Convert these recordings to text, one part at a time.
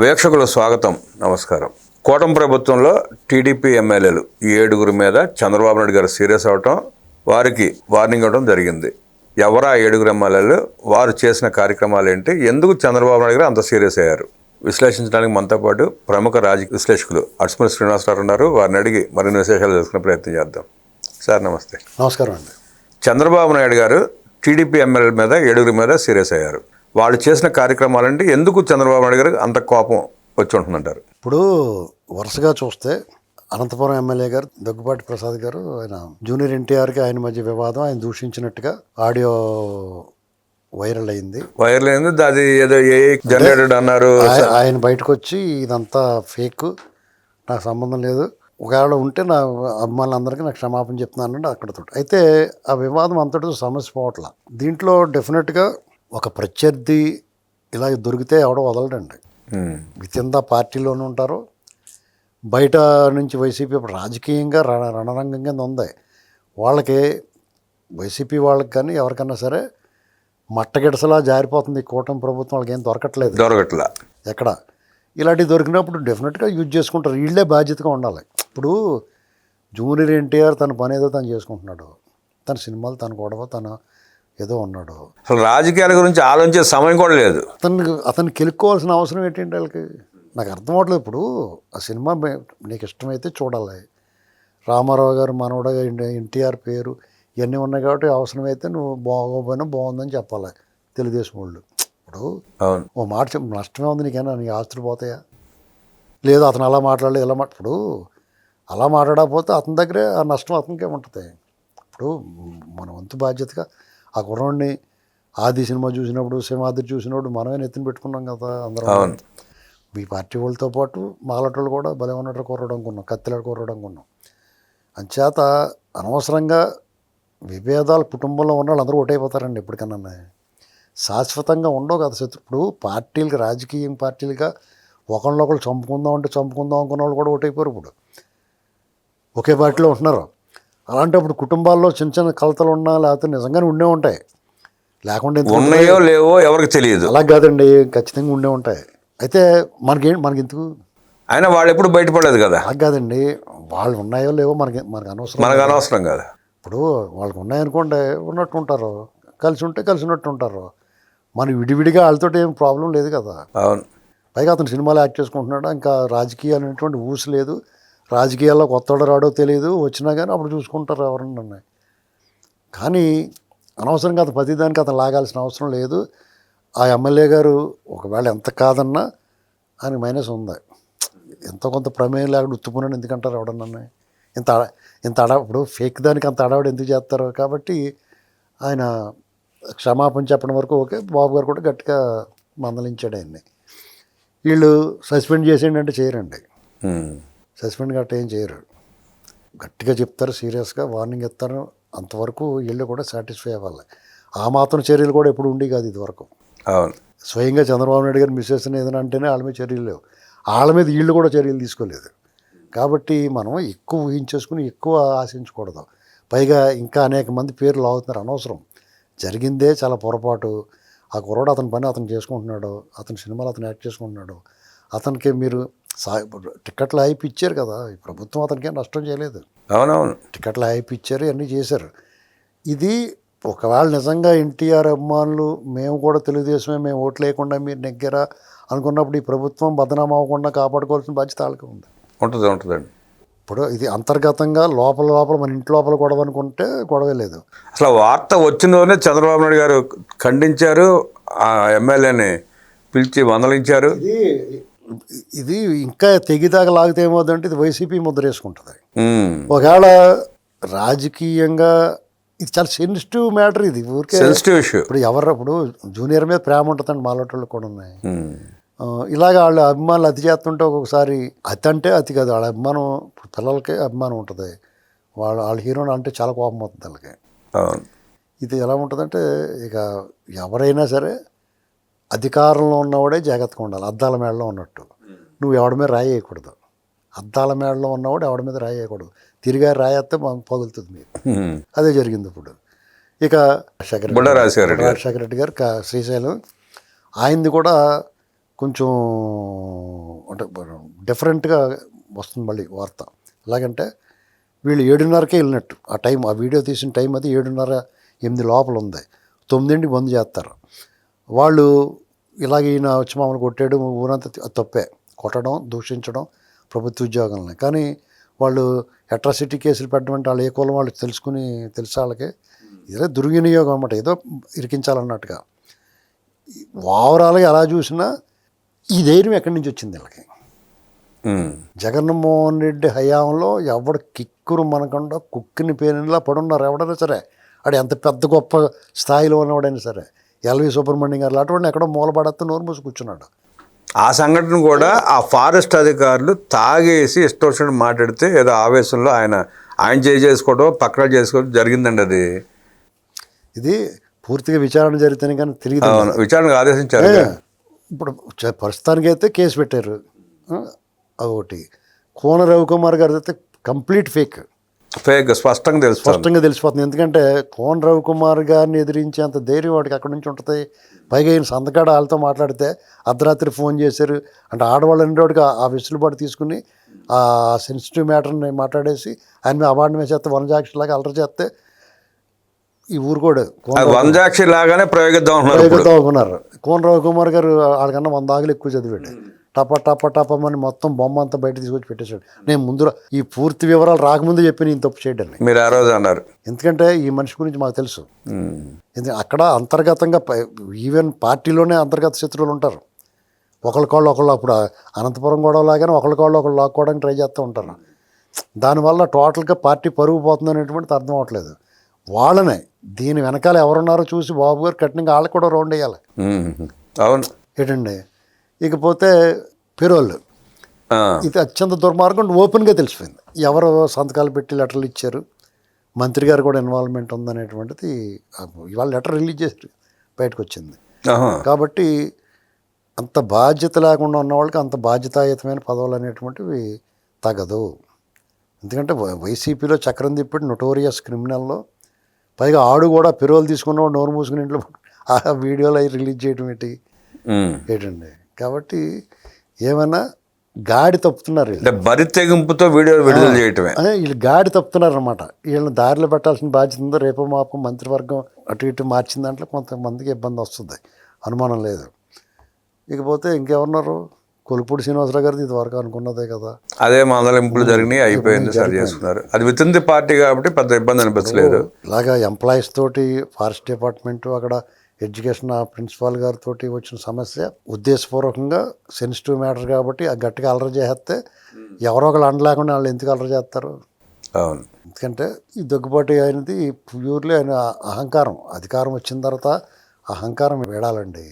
వీక్షకులు స్వాగతం, నమస్కారం. కూటమి ప్రభుత్వంలో టీడీపీ ఎమ్మెల్యేలు 7 మీద చంద్రబాబు నాయుడు గారు సీరియస్ అవటం, వారికి వార్నింగ్ ఇవ్వడం జరిగింది. ఎవరా 7 ఎమ్మెల్యేలు, వారు చేసిన కార్యక్రమాలు ఏంటి, ఎందుకు చంద్రబాబు నాయుడు గారు అంత సీరియస్ అయ్యారు విశ్లేషించడానికి మనతో పాటు ప్రముఖ రాజకీయ విశ్లేషకులు అడ్స్మూరి శ్రీనివాసరావు ఉన్నారు. వారిని అడిగి మరిన్ని విశేషాలు తెలుసుకునే ప్రయత్నం చేద్దాం. సార్ నమస్తే. నమస్కారం అండి. చంద్రబాబు నాయుడు గారు టీడీపీ ఎమ్మెల్యేల మీద 7 మీద సీరియస్ అయ్యారు. వాళ్ళు చేసిన కార్యక్రమాలంటే ఎందుకు చంద్రబాబు నాయుడు గారికి అంత కోపం వచ్చి ఉంటుందంటారు? ఇప్పుడు వరుసగా చూస్తే అనంతపురం ఎమ్మెల్యే గారు దగ్గుబాటి ప్రసాద్ గారు, ఆయన జూనియర్ ఎన్టీఆర్కి ఆయన మధ్య వివాదం, ఆయన దూషించినట్టుగా ఆడియో వైరల్ అయింది. అది ఏదో జనరేటెడ్ అన్నారు. ఆయన బయటకు వచ్చి ఇదంతా ఫేక్, నాకు సంబంధం లేదు, ఒకవేళ ఉంటే నా అభిమానులందరికీ నాకు క్షమాపణ చెప్తున్నానండి అక్కడతో. అయితే ఆ వివాదం అంతటితో సమస్య పోవట్ల. దీంట్లో డెఫినెట్గా ఒక ప్రత్యర్థి ఇలా దొరికితే ఎవడో వదలడండి. విత్ పార్టీలోనే ఉంటారు, బయట నుంచి వైసీపీ రాజకీయంగా రణరంగం కింద ఉంది. వాళ్ళకి వైసీపీ వాళ్ళకి కానీ ఎవరికన్నా సరే మట్టగిడసలా జారిపోతుంది. కూటమి ప్రభుత్వం వాళ్ళకి ఏం దొరకట్లే ఎక్కడ. ఇలాంటివి దొరికినప్పుడు డెఫినెట్గా యూజ్ చేసుకుంటారు. వీళ్ళే బాధ్యతగా ఉండాలి. ఇప్పుడు జూనియర్ ఎన్టీఆర్ తన పని ఏదో తను చేసుకుంటున్నాడు, తన సినిమాలు, తన గొడవ, తన ఏదో ఉన్నాడు. అసలు రాజకీయాల గురించి ఆలోచించే సమయం కూడా లేదు. అతన్ని కెలుక్కోవాల్సిన అవసరం ఏంటంటే వాళ్ళకి నాకు అర్థం అవ్వట్లేదు. ఇప్పుడు ఆ సినిమా నీకు ఇష్టమైతే చూడాలి, రామారావు గారు మనవడగా ఎన్టీఆర్ పేరు ఇవన్నీ ఉన్నాయి కాబట్టి అవసరమైతే నువ్వు బాగోపోయినా బాగుందని చెప్పాలి తెలుగుదేశం వాళ్ళు. ఇప్పుడు ఓ మాట నష్టమే ఉంది నీకైనా, నీ ఆస్తులు పోతాయా? లేదు అతను అలా మాట్లాడలేదు ఇలా ఇప్పుడు అలా మాట్లాడకపోతే అతని దగ్గరే ఆ నష్టం అతనికే ఉంటుంది. ఇప్పుడు మన వంతు బాధ్యతగా ఆ కుర్రాడిని ఆది సినిమా చూసినప్పుడు, సింహాద్రి చూసినప్పుడు మనమే నెత్తిన పెట్టుకున్నాం కదా అందరం. మీ పార్టీ వాళ్ళతో పాటు మాలటోళ్ళు కూడా భలే ఉన్నట్టు కుర్రాడు అనుకున్నాం, కత్తిలాడు కుర్రాడు అనుకున్నాం. అంచేత అనవసరంగా విభేదాలు కుటుంబంలో ఉన్న వాళ్ళు అందరూ ఒకటైపోతారండి. ఎప్పటికన్నా శాశ్వతంగా ఉండవు కదా. ఇప్పుడు పార్టీలకి, రాజకీయ పార్టీలుగా ఒకళ్ళొకళ్ళు చంపుకుందాం అనుకున్న వాళ్ళు కూడా ఒకటైపోరు. ఇప్పుడు ఒకే పార్టీలో ఉంటున్నారు. అలాంటప్పుడు కుటుంబాల్లో చిన్న చిన్న కలతలు ఉన్నా లేకపోతే నిజంగానే ఉండే ఉంటాయి, లేకుండా ఉన్నాయో లేవో ఎవరికి తెలియదు. అలా కాదండి, ఖచ్చితంగా ఉండే ఉంటాయి. అయితే మనకి ఎందుకు, అయినా వాళ్ళు ఎప్పుడు బయటపడలేదు కదా. అలా కాదండి, వాళ్ళు ఉన్నాయో లేవో మనకి అనవసరం కదా. ఇప్పుడు వాళ్ళకి ఉన్నాయనుకోండి, ఉన్నట్టు ఉంటారు, కలిసి ఉంటే కలిసినట్టు ఉంటారు. మన విడివిడిగా వాళ్ళతో ఏం ప్రాబ్లం లేదు కదా. అవును. పైగా అతను సినిమాలో యాక్ట్ చేసుకుంటున్నాడు, ఇంకా రాజకీయాలు అనేటువంటి ఊసు లేదు. రాజకీయాల్లో కొత్తవాడు రాడో తెలియదు, వచ్చినా కానీ అప్పుడు చూసుకుంటారు ఎవరన్నా. కానీ అనవసరంగా అతను ప్రతిదానికి అతను లాగాల్సిన అవసరం లేదు. ఆ ఎమ్మెల్యే గారు ఒకవేళ ఎంత కాదన్నా ఆయనకు మైనస్ ఉంది. ఎంతో కొంత ప్రమేయం లేకుండా ఉత్తుకున్నాను ఎందుకంటారు ఎవడన్నా. ఇంత ఇప్పుడు ఫేక్ దానికి అంత అడవాడు ఎందుకు చేస్తారు? కాబట్టి ఆయన క్షమాపణ చెప్పడం వరకు ఓకే. బాబు గారు కూడా గట్టిగా మందలించాడు ఆయన్ని. వీళ్ళు సస్పెండ్ చేసేయండి అంటే చేయరండి, సస్పెండ్ గట్ట ఏం చేయరు, గట్టిగా చెప్తారు, సీరియస్గా వార్నింగ్ ఇస్తారు. అంతవరకు వీళ్ళు కూడా సాటిస్ఫై అవ్వాలి. ఆ మాత్రం చర్యలు కూడా ఎప్పుడు ఉండి కాదు ఇదివరకు. స్వయంగా చంద్రబాబు నాయుడు గారు మిస్సెస్ ఏదైనా అంటేనే వాళ్ళ మీద చర్యలు లేవు, వాళ్ళ మీద వీళ్ళు కూడా చర్యలు తీసుకోలేదు. కాబట్టి మనం ఎక్కువ ఊహించేసుకుని ఎక్కువ ఆశించకూడదు. పైగా ఇంకా అనేక మంది పేర్లు లాగుతున్నారు అనవసరం. జరిగిందే చాలా పొరపాటు. ఆ కుర్రాడు అతని పని అతను చేసుకుంటున్నాడు, అతని సినిమాలు అతను యాక్ట్ చేసుకుంటున్నాడు. అతనికి మీరు టికెట్లు హైప్ ఇచ్చారు కదా, ఈ ప్రభుత్వం అతనికి నష్టం చేయలేదు. అవునవును, టికెట్లు హైప్ ఇచ్చారు, అన్నీ చేశారు. ఇది ఒకవేళ నిజంగా ఎన్టీఆర్ అభిమానులు మేము కూడా తెలుగుదేశమే, మేము ఓట్లు వేయకుండా మీరు నెగ్గారా అనుకున్నప్పుడు ఈ ప్రభుత్వం బదనాం అవ్వకుండా కాపాడుకోవాల్సిన బాధ్యత వాళ్ళకి ఉంటుందండి. ఇప్పుడు ఇది అంతర్గతంగా లోపల మన ఇంటి లోపల గొడవ అనుకుంటే గొడవే లేదు. అసలు వార్త వచ్చినోనే చంద్రబాబు నాయుడు గారు ఖండించారు, ఆ ఎమ్మెల్యేని పిలిచి మందలించారు. ఇది ఇంకా తెగిదాకా లాగితే ఏమవుతుందంటే ఇది వైసీపీ ముద్ర వేసుకుంటుంది. ఒకవేళ రాజకీయంగా ఇది చాలా సెన్సిటివ్ మ్యాటర్, ఇది ఊరికే సెన్సిటివ్ ఇష్యూ. ఇప్పుడు జూనియర్ మీద ప్రేమ ఉంటుందండి, మాలోటోళ్ళు కూడా ఉన్నాయి. ఇలాగ వాళ్ళ అభిమానులు అతి చేస్తుంటే ఒక్కొక్కసారి అతి అంటే అతి కాదు, వాళ్ళ అభిమానం పిల్లలకే అభిమానం ఉంటుంది, వాళ్ళ హీరోని అంటే చాలా కోపం అవుతుంది వాళ్ళకి. ఇది ఎలా ఉంటుందంటే ఇక ఎవరైనా సరే అధికారంలో ఉన్నవాడే జాగ్రత్తగా ఉండాలి. అద్దాల మేడలో ఉన్నట్టు నువ్వు ఎవడి మీద రాయి వేయకూడదు. అద్దాల మేడలో ఉన్నవాడు ఎవడి మీద రాయి వేయకూడదు. తిరిగా రాయేస్తే పగులుతుంది మీకు. అదే జరిగింది ఇప్పుడు. ఇక రాజశేఖర రెడ్డి గారు శ్రీశైలం ఆయనది కూడా కొంచెం అంటే డిఫరెంట్గా వస్తుంది మళ్ళీ వార్త. ఎలాగంటే వీళ్ళు 7:30కే వెళ్ళినట్టు ఆ టైం, ఆ వీడియో తీసిన టైం అది 7:30, 8 లోపల ఉంది. 9ంటికి బంద్ చేస్తారు వాళ్ళు. ఇలాగ ఈయన వచ్చి మమ్మల్ని కొట్టాడు, ఊరంతా తప్పే, కొట్టడం, దూషించడం ప్రభుత్వ ఉద్యోగాలని. కానీ వాళ్ళు అట్రాసిటీ కేసులు పెట్టడం అంటే వాళ్ళు ఏ కులం వాళ్ళు తెలుసు వాళ్ళకి. ఇదే దుర్వినియోగం అన్నమాట, ఏదో ఇరికించాలన్నట్టుగా. ఓవరాల్గా ఎలా చూసినా ఈ ధైర్యం ఎక్కడి నుంచి వచ్చింది వీళ్ళకి? జగన్మోహన్ రెడ్డి హయాంలో ఎవడు కిక్కురు మనకుండా కుక్కిని పేరులా పడున్నారు ఎవడైనా సరే, ఆడు ఎంత పెద్ద గొప్ప స్థాయిలో ఉన్నవాడైనా సరే. ఎల్వి సుబ్రహ్మణ్యం గారు అటువంటి ఎక్కడో మూలపడతా నోరు మూసి కూర్చున్నాడు. ఆ సంఘటన కూడా ఆ ఫారెస్ట్ అధికారులు తాగేసి ఇష్టం వచ్చినట్టు మాట్లాడితే ఏదో ఆవేశంలో ఆయన చేసుకోవడం, పక్కన చేసుకోవడం జరిగిందండి. అది ఇది పూర్తిగా విచారణ జరిగితేనే కానీ తెలియదు. విచారణకు ఆదేశించారు. ఇప్పుడు ప్రస్తుతానికి అయితే కేసు పెట్టారు. ఒకటి కోన రవికుమార్ గారి అయితే కంప్లీట్ ఫేక్ స్పష్టంగా తెలిసిపోతుంది. ఎందుకంటే కోన రవికుమార్ గారిని ఎదిరించేంత ధైర్యం వాడికి అక్కడి నుంచి ఉంటుంది. పైగా ఈయన సంతకాడ వాళ్ళతో మాట్లాడితే అర్ధరాత్రి ఫోన్ చేశారు అంటే ఆడవాళ్ళు అనేవాడికి ఆ వెసులుబాటు తీసుకుని ఆ సెన్సిటివ్ మ్యాటర్ని మాట్లాడేసి ఆయన మీద అవార్డు వేసేస్తే వనజాక్షిలాగా అలర చేస్తే ఈ ఊరు కూడా వనజాక్షి లాగానే ప్రయోగిద్దాం అనుకున్నారు. కోన రవికుమార్ గారు వాళ్ళకన్నా 100 ఆకులు ఎక్కువ చదివాడు. టపమని మొత్తం బొమ్మ అంతా బయట తీసుకొచ్చి పెట్టేశాడు. నేను ముందు ఈ పూర్తి వివరాలు రాకముందే చెప్పి నేను తప్పు చేయడాన్ని మీరు ఆ రోజు అన్నారు. ఎందుకంటే ఈ మనిషి గురించి మాకు తెలుసు. అక్కడ అంతర్గతంగా ఈవెన్ పార్టీలోనే అంతర్గత శత్రువులు ఉంటారు. ఒకళ్ళు అప్పుడు అనంతపురం గొడవ లాగానే ఒకళ్ళు లాక్కోవడానికి ట్రై చేస్తూ ఉంటారు. దానివల్ల టోటల్గా పార్టీ పరుగు పోతుంది అనేటువంటిది అర్థం అవ్వట్లేదు. వాళ్ళనే దీని వెనకాల ఎవరున్నారో చూసి బాబు గారు కఠినంగా వాళ్ళకి కూడా రౌండ్ వేయాలి. అవును ఏంటండి. ఇకపోతే పెరోళ్ళు, ఇది అత్యంత దుర్మార్గం ఓపెన్గా తెలిసిపోయింది. ఎవరు సంతకాలు పెట్టి లెటర్లు ఇచ్చారు, మంత్రి గారు కూడా ఇన్వాల్వ్మెంట్ ఉందనేటువంటిది ఇవాళ లెటర్ రిలీజ్ చేసి బయటకు వచ్చింది. కాబట్టి అంత బాధ్యత లేకుండా ఉన్న వాళ్ళకి అంత బాధ్యతాయుతమైన పదవులు అనేటువంటివి తగదు. ఎందుకంటే వైసీపీలో చక్రం తిప్పటి నొటోరియస్ క్రిమినల్లో, పైగా ఆడు కూడా పెరోలు తీసుకున్నవాడు నోరు మూసుకుని ఇంట్లో ఆ వీడియోలు అవి రిలీజ్ చేయడం ఏంటండి. కాబట్టి ఏమైనా గాడి తప్పుతున్నారు, బరి తెగింపుతో వీడియో విడుదల చేయటమే. వీళ్ళు గాడి తప్పుతున్నారు అనమాట. వీళ్ళని దారిలో పెట్టాల్సిన బాధ్యత ఉందో రేపు మాపు మంత్రివర్గం అటు ఇటు మార్చిన దాంట్లో కొంతమందికి ఇబ్బంది వస్తుంది, అనుమానం లేదు. ఇకపోతే ఇంకెవరున్నారు, కొలుపూడి శ్రీనివాసరావు గారిది ఇది వరకు అనుకున్నదే కదా. అదే మందలింపులు జరిగినాయి, అయిపోయింది, సరి చేసుకున్నారు. అది విత్ ఇన్ ది పార్టీ కాబట్టి పెద్ద ఇబ్బంది అనిపించలేదు. ఇలాగా ఎంప్లాయీస్ తోటి ఫారెస్ట్ డిపార్ట్మెంట్ అక్కడ ఎడ్యుకేషన్ ప్రిన్సిపాల్ గారితో వచ్చిన సమస్య ఉద్దేశపూర్వకంగా సెన్సిటివ్ మ్యాటర్ కాబట్టి ఆ గట్టిగా అలర చేస్తే ఎవరో ఒకళ్ళు అండలేకుండా వాళ్ళు ఎందుకు అలర చేస్తారు. అవును. ఎందుకంటే ఈ దగ్గుబాటి ఆయనది ప్యూర్లీ ఆయన అహంకారం. అధికారం వచ్చిన తర్వాత అహంకారం వేడాలండి.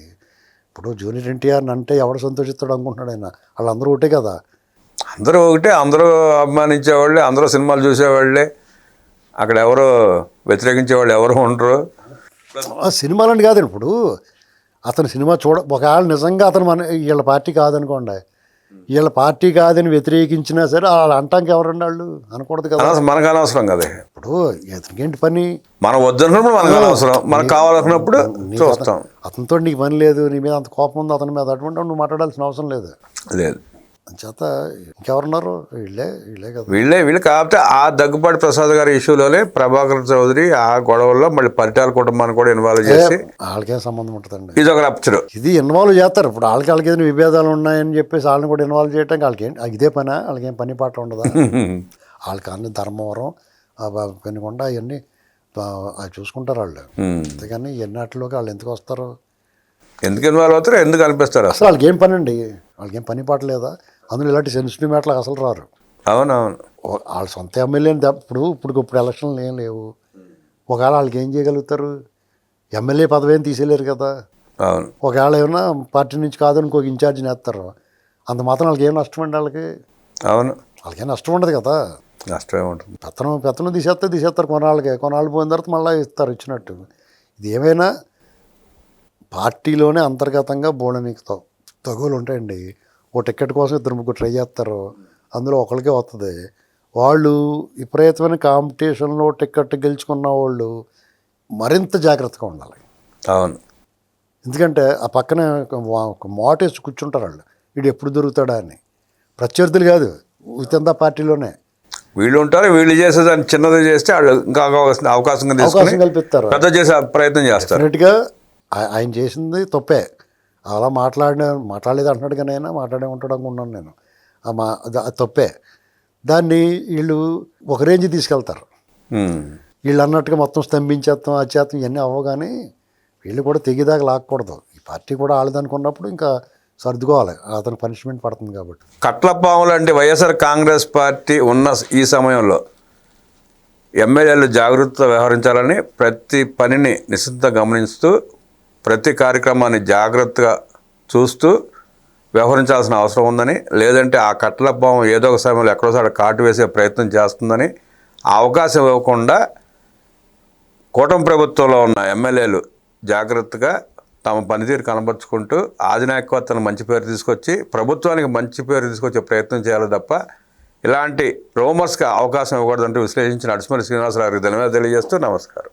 ఇప్పుడు జూనియర్ ఎన్టీఆర్ అంటే ఎవడు సంతోషిస్తాడు అనుకుంటున్నాడు ఆయన. వాళ్ళందరూ ఒకటే కదా. అందరూ ఒకటే, అందరూ అభిమానించేవాళ్ళే, అందరూ సినిమాలు చూసేవాళ్ళే. అక్కడ ఎవరో వ్యతిరేకించేవాళ్ళు ఎవరు ఉండరు. సినిమాలని కాదండి. ఇప్పుడు అతను సినిమా ఒకవేళ నిజంగా అతను వీళ్ళ పార్టీ కాదనుకోండి, వీళ్ళ పార్టీ కాదని వ్యతిరేకించినా సరే వాళ్ళు అంటానికి ఎవరండి, వాళ్ళు అనకూడదు కదా. మనకు అనవసరం కదా. ఇప్పుడు ఇతనికేంటి పని, మనం వద్దనుకున్నప్పుడు మనకు అనవసరం, మనకు కావాలనుకున్నప్పుడు చూస్తాం. అతనితో నీకు పని లేదు, నీ మీద అంత కోపం ఉంది అతని మీద, అటువంటి నువ్వు మాట్లాడాల్సిన అవసరం లేదు. చేత ఇంకెవరున్నారు, వీళ్ళే కదా. వీళ్ళు కాకపోతే ఆ దగ్గుబాటి ప్రసాద్ గారి ఇష్యూలోనే ప్రభాకర్ చౌదరి ఆ గొడవల్లో మళ్ళీ పరిటాల కుటుంబాన్ని కూడా ఇన్వాల్వ్ చేసి వాళ్ళకేం సంబంధం ఉంటుందండి. ఇది ఒక రప్చర్, ఇది ఇన్వాల్వ్ చేస్తారు. ఇప్పుడు వాళ్ళకి ఏదైనా విభేదాలు ఉన్నాయని చెప్పేసి వాళ్ళని కూడా ఇన్వాల్వ్ చేయడానికి వాళ్ళకి ఇదే పని, వాళ్ళకేం పని పాట ఉండదా. వాళ్ళకి అన్ని ధర్మవరం పెనుకొండ అవన్నీ అవి చూసుకుంటారు వాళ్ళు. అంతేగాని ఎన్నాటిలోకి వాళ్ళు ఎందుకు వస్తారు, ఎందుకు ఇన్వాల్వ్ అవుతారు, ఎందుకు అనిపిస్తారు, అసలు వాళ్ళకి ఏం పని అండి, వాళ్ళకేం పని పాట లేదా. అందులో ఇలాంటి సెన్సిటివ్ మ్యాటర్లకు అసలు రారు. అవునవును. వాళ్ళ సొంత ఎమ్మెల్యేని ఇప్పుడు ఎలక్షన్లు ఏం లేవు. ఒకవేళ వాళ్ళకి ఏం చేయగలుగుతారు, ఎమ్మెల్యే పదవి ఏం తీసేయలేరు కదా. అవును. ఒకవేళ ఏమన్నా పార్టీ నుంచి కాదని ఇంకొక ఇన్ఛార్జిని వేస్తారు, అంత మాత్రం వాళ్ళకి ఏం నష్టం అండి వాళ్ళకి. అవును, వాళ్ళకేం నష్టం ఉండదు కదా. నష్టమే ఉంటుంది. పెత్తనం తీసేస్తారు కొన్నాళ్ళు పోయిన తర్వాత మళ్ళీ ఇస్తారు ఇచ్చినట్టు. ఇది ఏమైనా పార్టీలోనే అంతర్గతంగా బోడనికి తగులు ఉంటాయండి. ఓ టికెట్ కోసం 2-3 ట్రై చేస్తారు, అందులో ఒకరికే వస్తుంది. వాళ్ళు విపరీతమైన కాంపిటీషన్లో టికెట్ గెలుచుకున్న వాళ్ళు మరింత జాగ్రత్తగా ఉండాలి. అవును. ఎందుకంటే ఆ పక్కన ఒక మోటేసి కూర్చుంటారు వాళ్ళు, వీడు ఎప్పుడు దొరుకుతాడా అని. ప్రత్యర్థులు కాదు, ఉతందా పార్టీలోనే వీళ్ళు ఉంటారు, వీళ్ళు చేసేదాన్ని చిన్నది చేస్తే వాళ్ళు ఇంకా అవకాశం తీసుకుని అవకాశం కల్పిస్తారు. పెద్ద చేసే ప్రయత్నం చేస్తారు. డెఫినెట్గా ఆయన చేసింది తప్పే. అలా మాట్లాడలేదు అంటున్నాడు, కానీ అయినా మాట్లాడే ఉంటాడు అనుకున్నాను నేను. అది తప్పే. దాన్ని వీళ్ళు ఒక రేంజ్ తీసుకెళ్తారు. వీళ్ళు అన్నట్టుగా మొత్తం స్తంభించేస్తాం, అచేత్తం ఇవన్నీ అవ్వగానే వీళ్ళు కూడా తెగిదాకా లాక్కూడదు. ఈ పార్టీ కూడా ఆడదనుకున్నప్పుడు ఇంకా సర్దుకోవాలి, అతను పనిష్మెంట్ పడుతుంది కాబట్టి. కట్లపాము లాంటి వైఎస్ఆర్ కాంగ్రెస్ పార్టీ ఉన్న ఈ సమయంలో ఎమ్మెల్యేలు జాగ్రత్తగా వ్యవహరించాలని, ప్రతి పనిని నిశ్చితంగా గమనిస్తూ ప్రతి కార్యక్రమాన్ని జాగ్రత్తగా చూస్తూ వ్యవహరించాల్సిన అవసరం ఉందని, లేదంటే ఆ కట్లపాము ఏదో ఒక సమయంలో ఎక్కడోసారి కాటు వేసే ప్రయత్నం చేస్తుందని, ఆ అవకాశం ఇవ్వకుండా కూటమి ప్రభుత్వంలో ఉన్న ఎమ్మెల్యేలు జాగ్రత్తగా తమ పనితీరు కనబరుచుకుంటూ ఆధినాయకత్వాన్ని మంచి పేరు తీసుకొచ్చి ప్రభుత్వానికి మంచి పేరు తీసుకొచ్చే ప్రయత్నం చేయాలి తప్ప ఇలాంటి రూమర్స్కి అవకాశం ఇవ్వకూడదంటూ విశ్లేషించిన అడిసిమల్లి శ్రీనివాసరావు గారికి ధన్యవాదాలు తెలియజేస్తూ నమస్కారం.